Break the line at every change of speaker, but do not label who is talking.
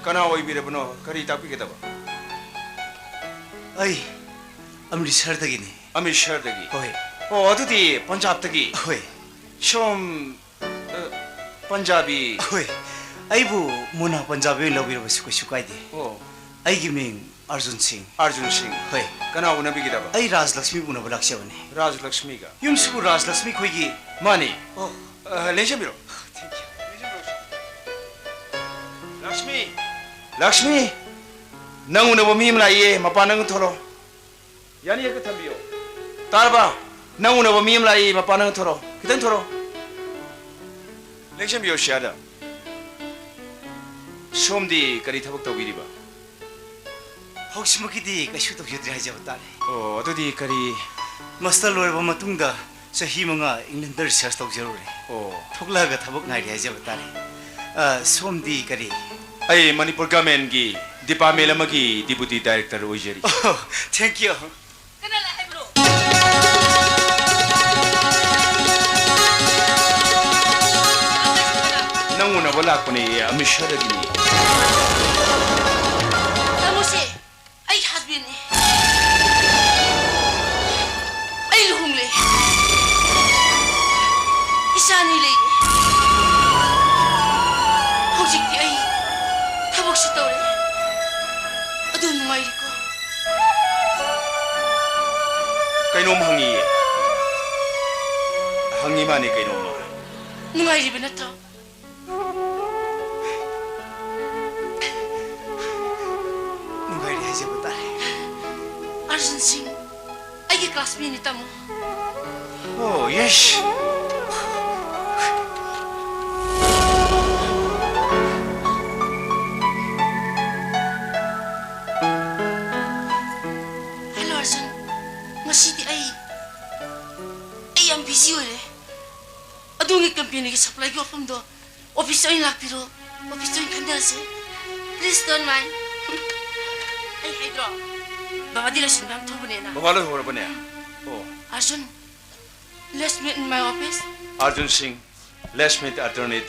कना ओइबिरबनो करी तापिगेदबा
ꯑꯩ ꯑꯃ꯭ꯔꯤꯠꯁꯔꯗꯒꯤꯅꯤ
अमृतसरदगी
ꯍꯣꯏ
ओ अदुदी पंजाबदगी
ꯍꯣꯏ
सोम पंजाबी
ꯍꯣꯏ ꯑꯩꯕꯨ ꯃꯨꯅꯥ ꯄꯟꯖꯥꯕꯤ ꯂꯧꯕꯤꯔꯕꯁꯨ ꯀꯩꯁꯨ ꯀꯥꯏꯗꯦ
ओ
ꯑꯩꯒꯤ ꯃꯤꯡ ꯑꯔꯖꯨꯟ ꯁꯤꯡ
अर्जुन सिंह
ꯍꯣꯏ
कना उनबिगेदबा
ꯑꯩ ꯔꯥꯖ ꯂꯛꯁꯃꯤ ꯎꯅꯕ ꯂꯥꯛꯆꯕꯅꯤ
राजलक्ष्मी का
ꯌꯨꯝꯁꯤꯕꯨ ꯔꯥꯖ ꯂꯛꯁꯃꯤ ꯈꯣꯏꯒꯤ
मानी
ꯑꯣ
लेजबिरो लक्ष्मी लक्ष्मी नंग उनबो मीम लाइए मपा नंग थोरो यानी एक थंबियो तारबा नंग उनबो मीम लाइए मपा नंग थोरो कितन थोरो लेजबियो शादा सोमदी करी थबक तौगिरिबा
ꯍꯧꯖꯤꯛꯃꯛꯀꯤꯗꯤ ꯀꯩꯁꯨ ꯇꯧꯖꯗ꯭ꯔꯦ ꯍꯥꯏꯖꯕ ꯇꯥꯔꯦ
ओ अदुदी करी
ꯃꯥꯁꯇꯔ ꯂꯣꯏꯔꯕ ꯃꯇꯨꯡꯗ ꯆꯍꯤ 5 ꯏꯪꯂꯦꯟꯗ ꯔꯤꯁꯔꯆ ꯇꯧꯖꯔꯨꯔꯦ
ओ
ꯊꯣꯛꯂꯛꯑꯒ ꯊꯕꯛ ꯉꯥꯏꯔꯤ ꯍꯥꯏꯖꯕ ꯇꯥꯔꯦ ꯁꯣꯝꯗꯤ ꯀꯔꯤ
अई मणिपुर गवर्नमेंट की डिपार्टमेंट अमगी डिप्यूटी डायरेक्टर ओइजरी
thank you
Kana la hai bro.
नंग उनबो लाकपने अमृतसरदगी
Kamu se ai husband ni. Ai luhung le. Isani le. Hojik ti ai thabak si tore. Adun nungai ko.
कइनोम हंगी हंगी माने कइनोम
Nungai ri benatro.
ꯅꯨꯡꯉꯥꯏꯔꯤ ꯍꯥꯏꯖꯕ ꯇꯥꯔꯦ
Arjun Singh. Ai ki classmate ni tamu.
O yes
Hello Arjun. Masidi ai am busy ore. Adungi company ki supply ko from do office oin lakpiro. Office oin khandar se. Please don't mind. Ai hydro. Baba dira sinbam thubune na.
बवालो हो बने ओ
Arjun, let's meet in my office.
Arjun Singh let's meet attorney